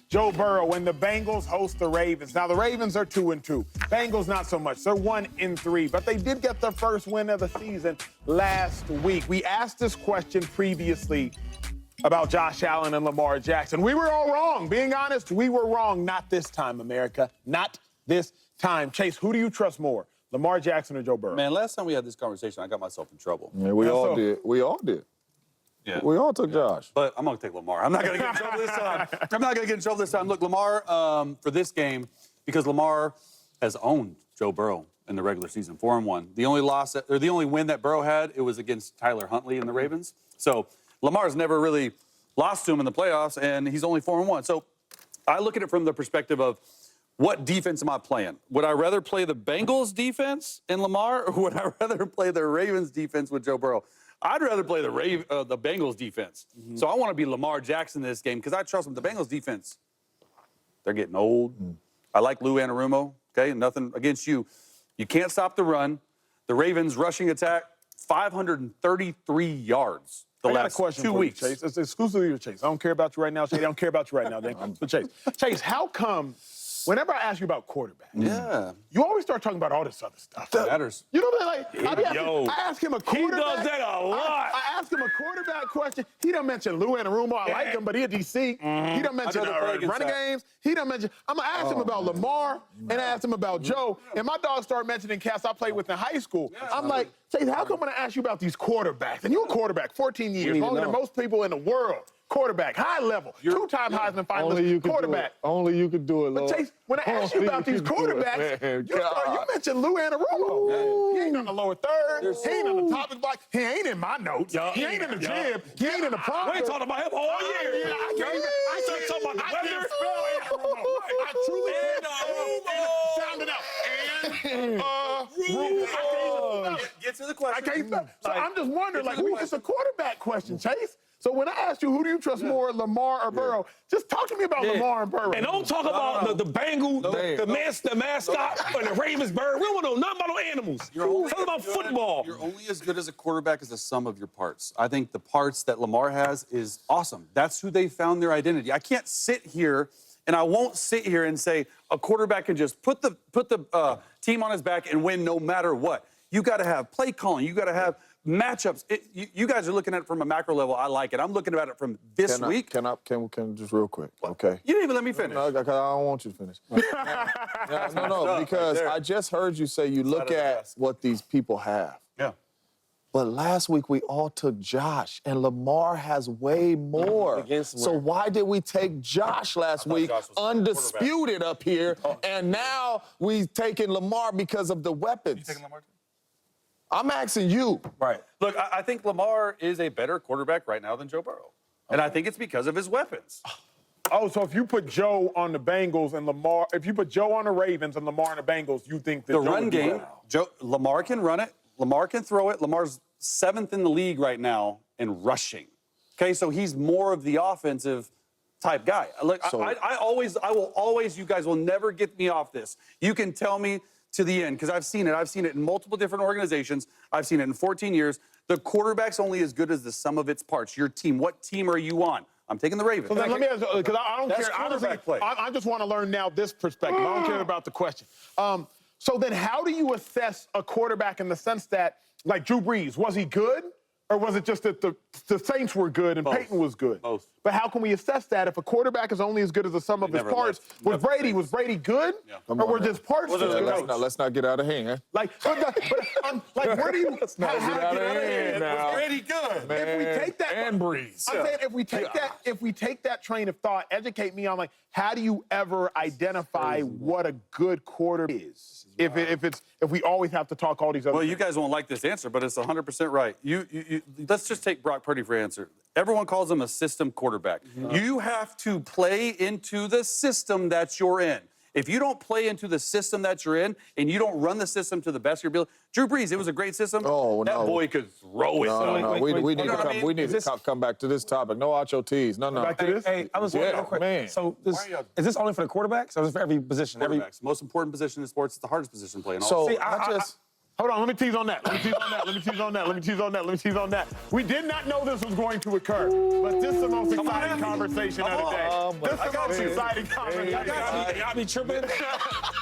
Joe Burrow and the Bengals host the Ravens. Now, the Ravens are 2-2. Bengals not so much. They're 1-3, but they did get their first win of the season last week. We asked this question previously about Josh Allen and Lamar Jackson. We were all wrong. Being honest, we were wrong. Not this time, America. Not this time. Chase, who do you trust more, Lamar Jackson or Joe Burrow? Man, last time we had this conversation, I got myself in trouble. Yeah, we all did. We all did. Yeah. We all took Josh. But I'm going to take Lamar. I'm not going to get in trouble this time. I'm not going to get in trouble this time. Look, Lamar, for this game, because Lamar has owned Joe Burrow in the regular season, 4-1. The only win that Burrow had, it was against Tyler Huntley and the Ravens. So Lamar's never really lost to him in the playoffs, and he's only 4-1. So I look at it from the perspective of, what defense am I playing? Would I rather play the Bengals defense in Lamar, or would I rather play the Ravens defense with Joe Burrow? I'd rather play the Bengals defense. Mm-hmm. So I want to be Lamar Jackson in this game because I trust them. The Bengals defense, they're getting old. Mm. I like Lou Anarumo, okay? Nothing against you. You can't stop the run. The Ravens rushing attack, 533 yards the last 2 weeks. Chase. It's exclusively your Chase. I don't care about you right now, Chase. I don't care about you right now, Dan. But Chase, how come whenever I ask you about quarterback, you always start talking about all this other stuff. That matters. You know what I mean? I ask him a quarterback. He does that a lot. I ask him a quarterback question. He don't mention Lou Anarumo. I like him, but he a DC. He don't mention running games. He don't mention. I'm going to ask him about Lamar and ask him about Joe. And my dog started mentioning cats I played with in high school. I'm like, Chase, how come when I ask you about these quarterbacks, and you're a quarterback, 14 years, longer than most people in the world, quarterback, high level, two-time Heisman finalist, quarterback. Only you could do it, Lord. But Chase, when I ask you about these quarterbacks, you mentioned Lou Anarumo. He ain't on the lower third. He ain't on the top of the block. He ain't in my notes. He ain't in the gym. He ain't in the prom. We ain't talking about him all year. I started talking about the weather. I truly sound it out. Get to the question. I can't stop. So I'm just wondering, it's a quarterback question, Chase. So when I ask you, who do you trust more, Lamar or Burrow, just talk to me about Lamar and Burrow. And don't talk about the Bengals, the mascot, and the Ravens bird. We don't know nothing about no animals. Talk about football. You're only as good as a quarterback as the sum of your parts. I think the parts that Lamar has is awesome. That's who they found their identity. I can't sit here, and I won't sit here and say a quarterback can just put the team on his back and win no matter what. You got to have play calling. You got to have matchups. You guys are looking at it from a macro level. I like it. I'm looking at it from this week. Can just real quick? Okay. You didn't even let me finish. No, because I don't want you to finish. No, because I just heard you say you look at what these people have. Yeah. But last week we all took Josh, and Lamar has way more. So why did we take Josh last week, undisputed up here, and now we taking Lamar because of the weapons? You taking Lamar too? I'm asking you. Right. Look, I think Lamar is a better quarterback right now than Joe Burrow. And I think it's because of his weapons. Oh, so if you put Joe on the Bengals and Lamar, if you put Joe on the Ravens and Lamar on the Bengals, you think that the run game, Lamar can run it, Lamar can throw it. Lamar's 7th in the league right now in rushing. Okay, so he's more of the offensive type guy. Look, I will always, you guys will never get me off this. You can tell me to the end, because I've seen it. I've seen it in multiple different organizations. I've seen it in 14 years. The quarterback's only as good as the sum of its parts. Your team, what team are you on? I'm taking the Ravens. So then let me ask you, because I don't care. Honestly, I just want to learn now this perspective. I don't care about the question. So then how do you assess a quarterback in the sense that, like Drew Brees, was he good? Or was it just that the Saints were good and Peyton was good? Both. But how can we assess that if a quarterback is only as good as the sum of his parts? Was Brady good? Yeah. Or were just parts good? Let's not get out of hand. Like, where do you... Let's not get out of hand now. Was Brady good? Man, if we take that... And Breeze. I'm saying if we take that train of thought, educate me on, like, how do you ever identify what a good quarter is? If we always have to talk all these other things. You guys won't like this answer, but it's 100% right. Let's just take Brock Purdy for answer. Everyone calls him a system quarterback. You have to play into the system that you're in. If you don't play into the system that you're in and you don't run the system to the best of your ability, Drew Brees, it was a great system. That boy could throw it. No. We need to come back to this topic. No HOTs. No. Back to this? Hey, I was wondering real quick. Man. So is this only for the quarterbacks or is this for every position? Quarterbacks. Most important position in sports. It's the hardest position to play in all. So See, Hold on, let me tease on that. Let me tease on that. Let me tease on that. Let me tease on that. Let me tease on that. We did not know this was going to occur, but this is the most exciting conversation of the day. This is the most exciting conversation. Y'all be tripping?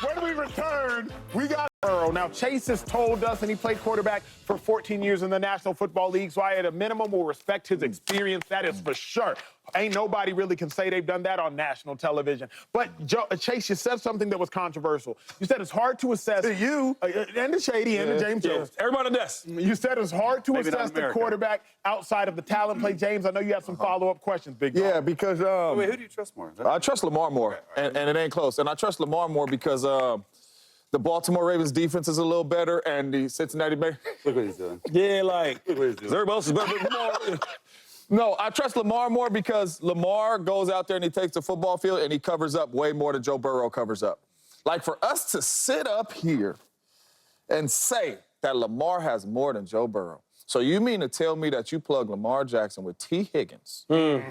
When we return, we got Burrow. Now, Chase has told us, and he played quarterback for 14 years in the National Football League, so I, at a minimum, will respect his experience. That is for sure. Ain't nobody really can say they've done that on national television. But, Chase, you said something that was controversial. You said it's hard to assess. To you. And to Shady and to James Jones. Everybody on the desk. You said it's hard to assess the quarterback outside of the talent play. James, I know you have some follow-up questions, big dog. Yeah, because Wait, who do you trust more? I trust Lamar more, and it ain't close. And I trust Lamar more because the Baltimore Ravens defense is a little better, and the Cincinnati Bengals. Look what he's doing. Yeah, like, Look what he's doing. everybody else is better than Lamar. No, I trust Lamar more because Lamar goes out there and he takes the football field and he covers up way more than Joe Burrow covers up. Like, for us to sit up here and say that Lamar has more than Joe Burrow. So you mean to tell me that you plug Lamar Jackson with T. Higgins and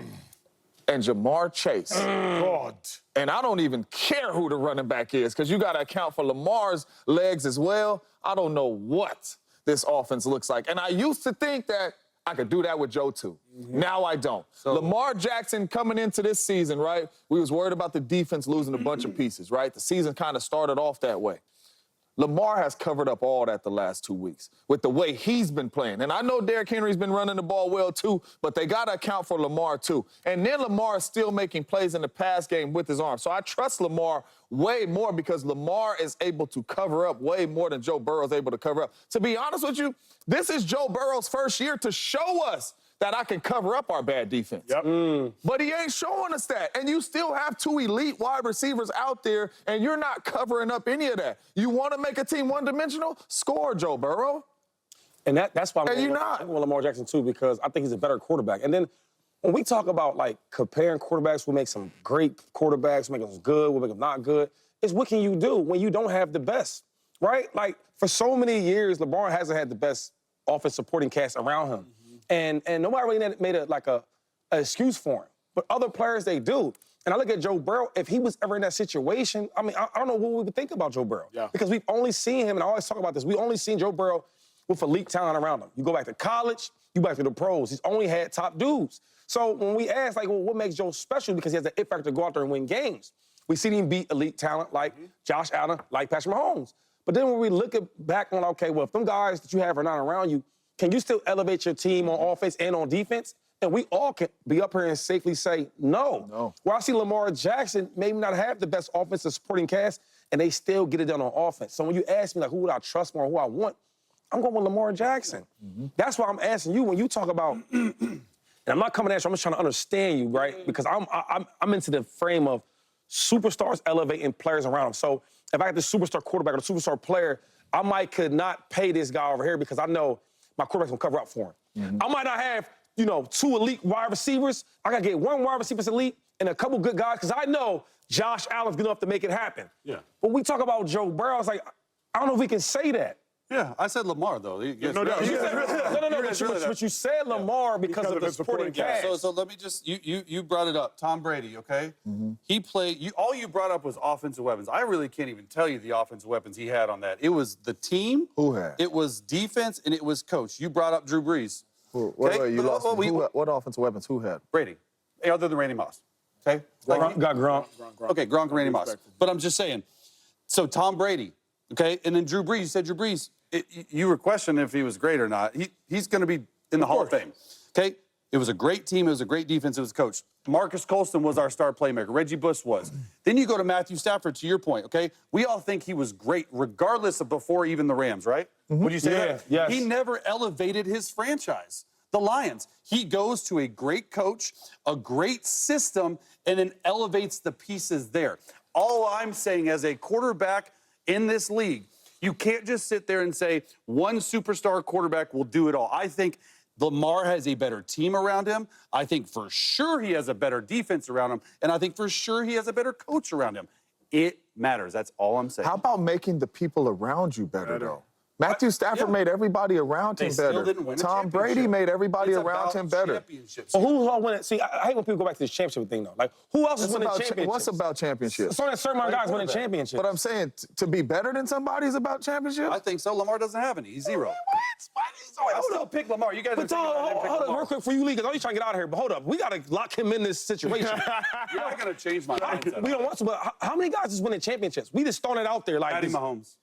Jamar Chase? God. And I don't even care who the running back is because you got to account for Lamar's legs as well. I don't know what this offense looks like. And I used to think that I could do that with Joe, too. Now I don't. So, Lamar Jackson coming into this season, right, we was worried about the defense losing a bunch of pieces, right? The season kind of started off that way. Lamar has covered up all that the last 2 weeks with the way he's been playing. And I know Derrick Henry's been running the ball well, too, but they got to account for Lamar, too. And then Lamar is still making plays in the pass game with his arm. So I trust Lamar way more because Lamar is able to cover up way more than Joe Burrow is able to cover up. To be honest with you, this is Joe Burrow's first year to show us that I can cover up our bad defense. Yep. But he ain't showing us that. And you still have 2 elite wide receivers out there, and you're not covering up any of that. You want to make a team one-dimensional? Score, Joe Burrow. And that's why I'm And you're going not. with Lamar Jackson, too, because I think he's a better quarterback. And then when we talk about, like, comparing quarterbacks, we make some great quarterbacks, we make them good, we make them not good. It's what can you do when you don't have the best, right? Like, for so many years, Lamar hasn't had the best offense supporting cast around him. And nobody really made an excuse for him. But other players, they do. And I look at Joe Burrow, if he was ever in that situation, I mean, I don't know what we would think about Joe Burrow. Yeah. Because we've only seen him, and I always talk about this, we've only seen Joe Burrow with elite talent around him. You go back to college, you back to the pros. He's only had top dudes. So when we ask, like, well, what makes Joe special? Because he has the it factor to go out there and win games. We see him beat elite talent like Josh Allen, like Patrick Mahomes. But then when we look back on, okay, well, if them guys that you have are not around you, can you still elevate your team on offense and on defense? And we all can be up here and safely say no. Well, I see Lamar Jackson maybe not have the best offensive supporting cast, and they still get it done on offense. So when you ask me, like, who would I trust more, who I want, I'm going with Lamar Jackson. That's why I'm asking you when you talk about, and I'm not coming at you, I'm just trying to understand you, right? Because I'm into the frame of superstars elevating players around them. So if I got the superstar quarterback or the superstar player, I could not pay this guy over here because I know my quarterback's gonna cover up for him. I might not have, 2 elite wide receivers. I gotta get 1 wide receiver that's elite and a couple good guys because I know Josh Allen's good enough to make it happen. Yeah. But we talk about Joe Burrow, it's like, I don't know if we can say that. Yeah, I said Lamar, though. No doubt. But you said Lamar because of the supporting cast. So let me just, you brought it up. Tom Brady, okay? He played, all you brought up was offensive weapons. I really can't even tell you the offensive weapons he had on that. It was the team. Who had? It was defense, and it was coach. You brought up Drew Brees. What offensive weapons? Who had? Brady, other than Randy Moss, okay? Got Gronk. Okay, Gronk and Randy Moss. But I'm just saying, so Tom Brady, okay? And then Drew Brees, you said Drew Brees, you were questioning if he was great or not. He's going to be in the Hall of Fame, okay? It was a great team. It was a great defense. It was a coach. Marcus Colston was our star playmaker. Reggie Bush was. Then you go to Matthew Stafford, to your point, okay? We all think he was great, regardless of before even the Rams, right? Would you say that? Yes. He never elevated his franchise, the Lions. He goes to a great coach, a great system, and then elevates the pieces there. All I'm saying as a quarterback in this league, you can't just sit there and say one superstar quarterback will do it all. I think Lamar has a better team around him. I think for sure he has a better defense around him. And I think for sure he has a better coach around him. It matters. That's all I'm saying. How about making the people around you better, though? Matthew Stafford made everybody around him still better. didn't win a Tom Brady championship. made everybody It's around about him better. championships. Well, who's all winning? See, I hate when people go back to this championship thing, though. Like, who else is winning championships? What's about championships? So that certain amount of guys winning championships. But I'm saying to be better than somebody is about championships? I think so. Lamar doesn't have any. He's zero. I still pick Lamar. You guys are But thinking I didn't pick hold on, Lamar. real quick for you, league. I know you're trying to get out of here, but hold up. We got to lock him in this situation. You're not going to change my mindset. We don't want to, but how many guys is winning championships? We just throwing it out there like Patty this. Mahomes.